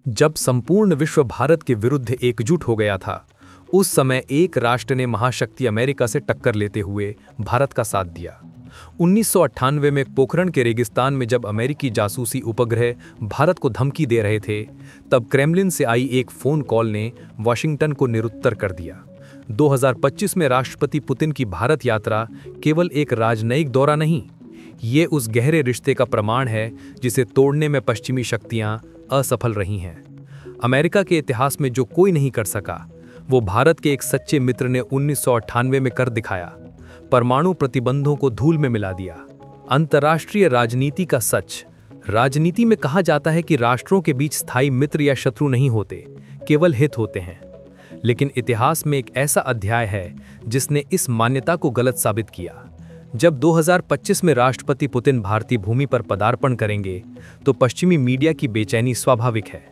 जब संपूर्ण विश्व भारत के विरुद्ध एकजुट हो गया था, उस समय एक राष्ट्र ने महाशक्ति अमेरिका से टक्कर लेते हुए भारत का साथ दिया। 1998 में पोखरण के रेगिस्तान में जब अमेरिकी जासूसी उपग्रह भारत को धमकी दे रहे थे, तब क्रेमलिन से आई एक फोन कॉल ने वाशिंगटन को निरुत्तर कर दिया। 2025 में राष्ट्रपति पुतिन की भारत यात्रा केवल एक राजनयिक दौरा नहीं, ये उस गहरे रिश्ते का प्रमाण है जिसे तोड़ने में पश्चिमी शक्तियां असफल रही हैं। अमेरिका के इतिहास में जो कोई नहीं कर सका, वो भारत के एक सच्चे मित्र ने 1998 में कर दिखाया। परमाणु प्रतिबंधों को धूल में मिला दिया। अंतर्राष्ट्रीय राजनीति का सच। राजनीति में कहा जाता है कि राष्ट्रों के बीच स्थायी मित्र या शत्रु नहीं होते, केवल हित होते हैं। लेकिन इतिहास में एक ऐसा अध्याय है जिसने इस मान्यता को गलत साबित किया। जब 2025 में राष्ट्रपति पुतिन भारतीय भूमि पर पदार्पण करेंगे, तो पश्चिमी मीडिया की बेचैनी स्वाभाविक है।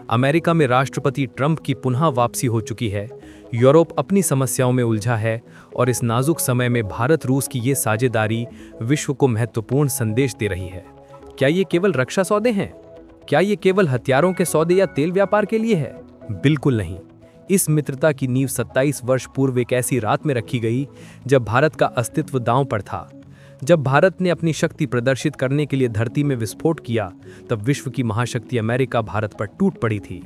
अमेरिका में राष्ट्रपति ट्रंप की पुनः वापसी हो चुकी है, यूरोप अपनी समस्याओं में उलझा है, और इस नाजुक समय में भारत रूस की ये साझेदारी विश्व को महत्वपूर्ण संदेश दे रही है। क्या ये केवल रक्षा सौदे हैं? क्या ये केवल हथियारों के सौदे या तेल व्यापार के लिए है? बिल्कुल नहीं। इस मित्रता की नींव 27 वर्ष पूर्व एक ऐसी रात में रखी गई जब भारत का अस्तित्व दांव पर था। जब भारत ने अपनी शक्ति प्रदर्शित करने के लिए धरती में विस्फोट किया, तब विश्व की महाशक्ति अमेरिका भारत पर टूट पड़ी थी।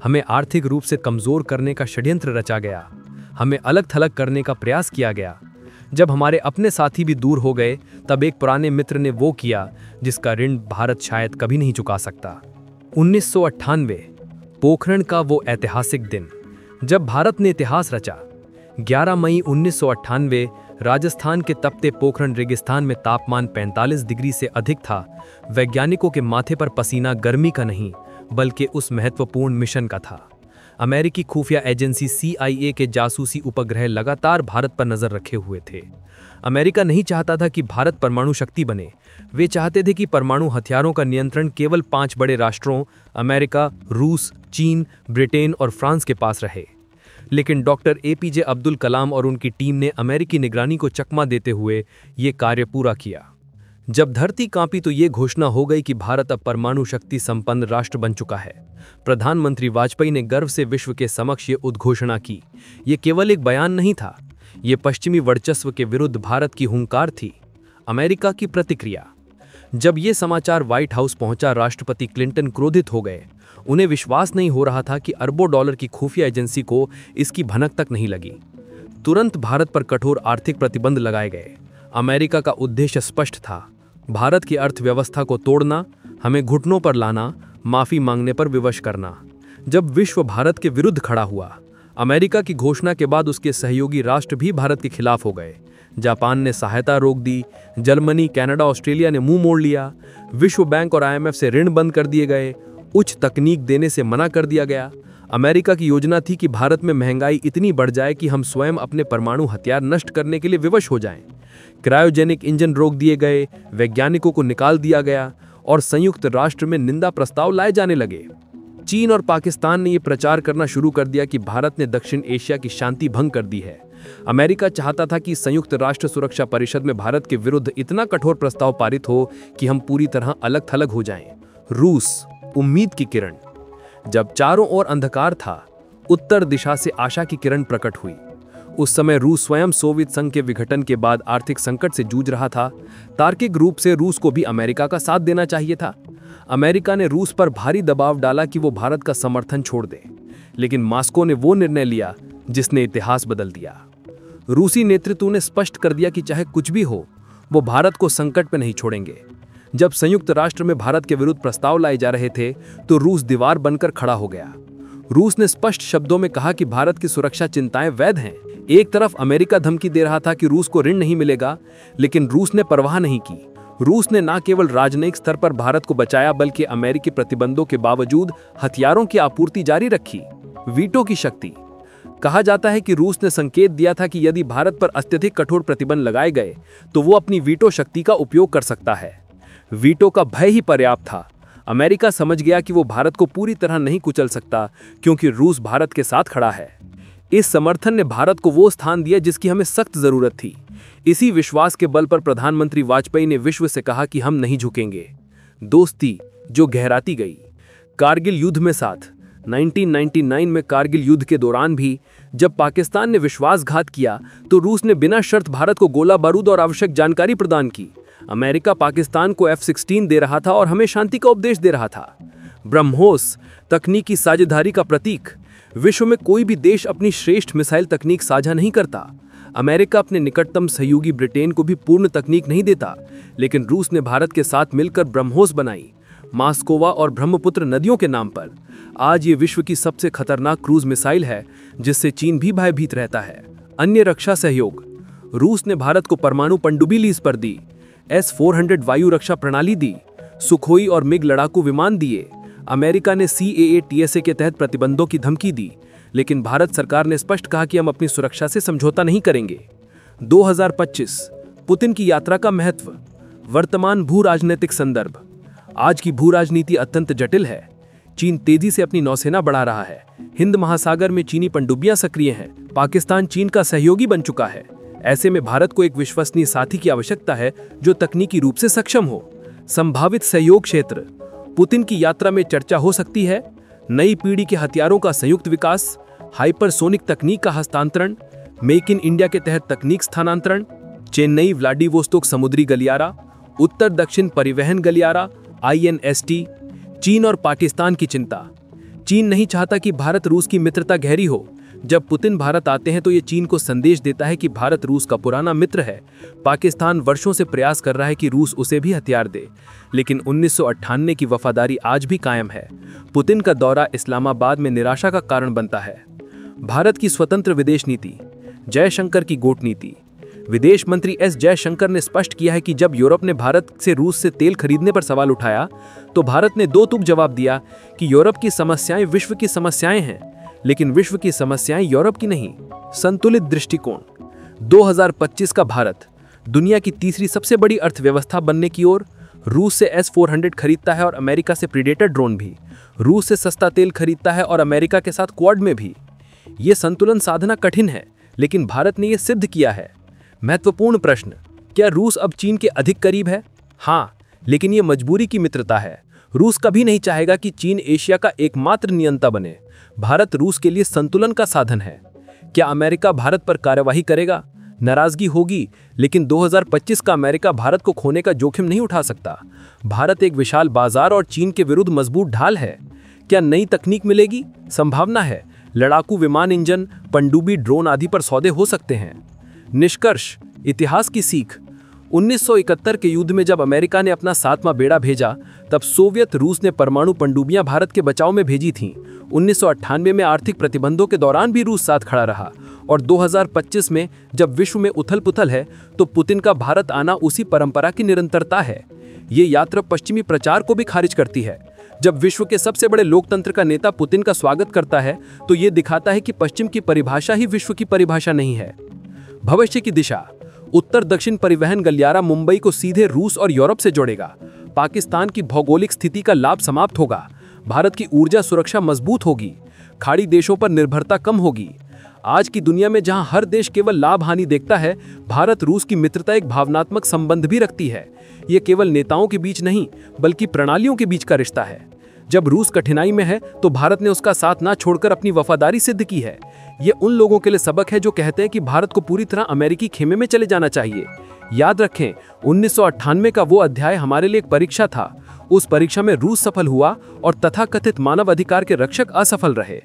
हमें आर्थिक रूप से कमजोर करने का षड्यंत्र रचा गया। हमें अलग थलग करने का प्रयास किया गया। जब हमारे अपने साथी भी दूर हो गए, तब एक पुराने मित्र ने वो किया जिसका ऋण भारत शायद कभी नहीं चुका सकता। 1998 पोखरण का वो ऐतिहासिक दिन जब भारत ने इतिहास रचा। 11 मई 1998 राजस्थान के तपते पोखरण रेगिस्तान में तापमान 45 डिग्री से अधिक था। वैज्ञानिकों के माथे पर पसीना गर्मी का नहीं, बल्कि उस महत्वपूर्ण मिशन का था। अमेरिकी खुफिया एजेंसी CIA के जासूसी उपग्रह लगातार भारत पर नजर रखे हुए थे। अमेरिका नहीं चाहता था कि भारत परमाणु शक्ति बने। वे चाहते थे कि परमाणु हथियारों का नियंत्रण केवल 5 बड़े राष्ट्रों अमेरिका, रूस, चीन, ब्रिटेन और फ्रांस के पास रहे। लेकिन डॉक्टर APJ अब्दुल कलाम और उनकी टीम ने अमेरिकी निगरानी को चकमा देते हुए ये कार्य पूरा किया। जब धरती कांपी तो ये घोषणा हो गई कि भारत अब परमाणु शक्ति संपन्न राष्ट्र बन चुका है। प्रधानमंत्री वाजपेयी ने गर्व से विश्व के समक्ष ये उद्घोषणा की। ये केवल एक बयान नहीं था, ये पश्चिमी वर्चस्व के विरुद्ध भारत की हुंकार थी। अमेरिका की प्रतिक्रिया। जब ये समाचार व्हाइट हाउस पहुंचा, राष्ट्रपति क्लिंटन क्रोधित हो गए। उन्हें विश्वास नहीं हो रहा था कि अरबों डॉलर की खुफिया एजेंसी को इसकी भनक तक नहीं लगी। तुरंत भारत पर कठोर आर्थिक प्रतिबंध लगाए गए। अमेरिका का उद्देश्य स्पष्ट था, भारत की अर्थव्यवस्था को तोड़ना, हमें घुटनों पर लाना, माफी मांगने पर विवश करना। जब विश्व भारत के विरुद्ध खड़ा हुआ, अमेरिका की घोषणा के बाद उसके सहयोगी राष्ट्र भी भारत के खिलाफ हो गए। जापान ने सहायता रोक दी, जर्मनी, कनाडा, ऑस्ट्रेलिया ने मुंह मोड़ लिया। विश्व बैंक और IMF से ऋण बंद कर दिए गए। उच्च तकनीक देने से मना कर दिया गया। अमेरिका की योजना थी कि भारत में महंगाई इतनी बढ़ जाए कि हम स्वयं अपने परमाणु हथियार नष्ट करने के लिए विवश हो जाएं। क्रायोजेनिक इंजन रोक दिए गए, वैज्ञानिकों को निकाल दिया गया और संयुक्त राष्ट्र में निंदा प्रस्ताव लाए जाने लगे। चीन और पाकिस्तान ने यह प्रचार करना शुरू कर दिया कि भारत ने दक्षिण एशिया की शांति भंग कर दी है। अमेरिका चाहता था कि संयुक्त राष्ट्र सुरक्षा परिषद में भारत के विरुद्ध इतना कठोर प्रस्ताव पारित हो कि हम पूरी तरह अलग थलग हो जाएं। रूस, उम्मीद की किरण। जब चारों ओर अंधकार था, उत्तर दिशा से आशा की किरण प्रकट हुई। उस समय रूस स्वयं सोवियत संघ के विघटन के बाद आर्थिक संकट से जूझ रहा था। तार्किक रूप से रूस को भी अमेरिका का साथ देना चाहिए था। अमेरिका ने रूस पर भारी दबाव डाला कि वो भारत का समर्थन छोड़ दे, लेकिन मॉस्को ने वो निर्णय लिया जिसने इतिहास बदल दिया। रूसी नेतृत्व ने स्पष्ट कर दिया कि चाहे कुछ भी हो, वो भारत को संकट में नहीं छोड़ेंगे। जब संयुक्त राष्ट्र में भारत के विरुद्ध प्रस्ताव लाए जा रहे थे, तो रूस दीवार बनकर खड़ा हो गया। रूस ने स्पष्ट शब्दों में कहा कि भारत की सुरक्षा चिंताएं वैध हैं। एक तरफ अमेरिका धमकी दे रहा था कि रूस को ऋण नहीं मिलेगा, लेकिन रूस ने परवाह नहीं की। रूस ने न केवल राजनयिक स्तर पर भारत को बचाया, बल्कि अमेरिकी प्रतिबंधों के बावजूद हथियारों की आपूर्ति जारी रखी। वीटो की शक्ति। कहा जाता है कि रूस ने संकेत दिया था कि यदि भारत पर अत्यधिक कठोर प्रतिबंध लगाए गए, तो वो अपनी वीटो शक्ति का उपयोग कर सकता है। वीटो का भय ही पर्याप्त था। अमेरिका समझ गया कि वो भारत को पूरी तरह नहीं कुचल सकता, क्योंकि रूस भारत के साथ खड़ा है। इस समर्थन ने भारत को वो स्थान दिया जिसकी हमें सख्त जरूरत थी। इसी विश्वास के बल पर प्रधानमंत्री वाजपेयी ने विश्व से कहा कि हम नहीं झुकेंगे। दोस्ती जो गहराती गई। कारगिल युद्ध में साथ 1999 में कारगिल युद्ध के दौरान भी जब पाकिस्तान ने विश्वासघात किया तो रूस ने बिना शर्त भारत को गोला बारूद और आवश्यक जानकारी प्रदान की। अमेरिका पाकिस्तान को F-16 दे रहा था और हमें शांति का उपदेश दे रहा था। ब्रह्मोस तकनीकी साझेदारी का प्रतीक। विश्व में कोई भी देश अपनी श्रेष्ठ मिसाइल तकनीक साझा नहीं करता। अमेरिका अपने निकटतम सहयोगी ब्रिटेन को भी पूर्ण तकनीक नहीं देता, लेकिन रूस ने भारत के साथ मिलकर ब्रह्मोस बनाई, मास्कोवा और ब्रह्मपुत्र नदियों के नाम पर। आज ये विश्व की सबसे खतरनाक क्रूज मिसाइल है, जिससे चीन भी भयभीत रहता है। अन्य रक्षा सहयोग। रूस ने भारत को परमाणु पनडुब्बी लीज पर दी, S-400 वायु रक्षा प्रणाली दी, सुखोई और मिग लड़ाकू विमान दिए। अमेरिका ने CAA-TSA के तहत प्रतिबंधों की धमकी दी, लेकिन भारत सरकार ने स्पष्ट कहा कि हम अपनी सुरक्षा से समझौता नहीं करेंगे। 2025 पुतिन की यात्रा का महत्व। वर्तमान भू राजनीतिक संदर्भ। आज की भू राजनीति अत्यंत जटिल है। चीन तेजी से अपनी नौसेना बढ़ा रहा है। हिंद महासागर में चीनी पनडुब्बियां सक्रिय हैं। पाकिस्तान चीन का सहयोगी बन चुका है। ऐसे में भारत को एक विश्वसनीय साथी की आवश्यकता है जो तकनीकी रूप से सक्षम हो। संभावित सहयोग क्षेत्र। पुतिन की यात्रा में चर्चा हो सकती है नई पीढ़ी के हथियारों का संयुक्त विकास, हाइपरसोनिक तकनीक का हस्तांतरण, मेक इन इंडिया के तहत तकनीक स्थानांतरण, चेन्नई व्लादिवोस्तोक समुद्री गलियारा, उत्तर दक्षिण परिवहन गलियारा INST। चीन और पाकिस्तान की चिंता। चीन नहीं चाहता कि भारत रूस की मित्रता गहरी हो। जब पुतिन भारत आते हैं तो ये चीन को संदेश देता है कि भारत रूस का पुराना मित्र है। पाकिस्तान वर्षों से प्रयास कर रहा है कि रूस उसे भी हथियार दे, लेकिन 1998 की वफादारी आज भी कायम है। पुतिन का दौरा इस्लामाबाद में निराशा का कारण बनता है। भारत की स्वतंत्र विदेश नीति। जयशंकर की गोट नीति। विदेश मंत्री S जयशंकर ने स्पष्ट किया है कि जब यूरोप ने भारत से रूस से तेल खरीदने पर सवाल उठाया तो भारत ने दो टूक जवाब दिया कि यूरोप की समस्याएं विश्व की समस्याएं हैं, लेकिन विश्व की समस्याएं यूरोप की नहीं। संतुलित दृष्टिकोण। 2025 का भारत दुनिया की तीसरी सबसे बड़ी अर्थव्यवस्था बनने की ओर। रूस से S-400 खरीदता है और अमेरिका से प्रीडेटर ड्रोन भी। रूस से सस्ता तेल खरीदता है और अमेरिका के साथ क्वाड में भी। ये संतुलन साधना कठिन है, लेकिन भारत ने यह सिद्ध किया है। महत्वपूर्ण प्रश्न। क्या रूस अब चीन के अधिक करीब है? हाँ, लेकिन यह मजबूरी की मित्रता है। रूस कभी नहीं चाहेगा कि चीन एशिया का एकमात्र नियंता बने। भारत रूस के लिए संतुलन का साधन है। क्या अमेरिका भारत पर कार्यवाही करेगा? नाराजगी होगी, लेकिन 2025 का अमेरिका भारत को खोने का जोखिम नहीं उठा सकता। भारत एक विशाल बाजार और चीन के विरुद्ध मजबूत ढाल है। क्या नई तकनीक मिलेगी? संभावना है। लड़ाकू विमान, इंजन, पनडुब्बी, ड्रोन आदि पर सौदे हो सकते हैं। निष्कर्ष। इतिहास की सीख। 1971 के युद्ध में जब अमेरिका ने अपना 7वां बेड़ा भेजा, तब सोवियत रूस ने परमाणु पनडुब्बियां भारत के बचाव में भेजी थीं। 1998 में आर्थिक प्रतिबंधों के दौरान भी रूस साथ खड़ा रहा, और 2025 में जब विश्व में उथल पुथल है तो पुतिन का भारत आना उसी परंपरा की निरंतरता है। ये यात्रा पश्चिमी प्रचार को भी खारिज करती है। जब विश्व के सबसे बड़े लोकतंत्र का नेता पुतिन का स्वागत करता है तो ये दिखाता है कि पश्चिम की परिभाषा ही विश्व की परिभाषा नहीं है। भविष्य की दिशा। उत्तर दक्षिण परिवहन गलियारा मुंबई को सीधे रूस और यूरोप से जोड़ेगा। पाकिस्तान की भौगोलिक स्थिति का लाभ समाप्त होगा। भारत की ऊर्जा सुरक्षा मजबूत होगी। खाड़ी देशों पर निर्भरता कम होगी। आज की दुनिया में जहां हर देश केवल लाभ हानि देखता है, भारत रूस की मित्रता एक भावनात्मक संबंध भी रखती है। ये केवल नेताओं के बीच नहीं, बल्कि प्रणालियों के बीच का रिश्ता है। जब रूस कठिनाई में है तो भारत ने उसका साथ ना छोड़कर अपनी वफादारी सिद्ध की है। ये उन लोगों के लिए सबक है जो कहते हैं कि भारत को पूरी तरह अमेरिकी खेमे में चले जाना चाहिए। याद रखें, 1998 का वो अध्याय हमारे लिए एक परीक्षा था। उस परीक्षा में रूस सफल हुआ और तथाकथित मानव अधिकार के रक्षक असफल रहे।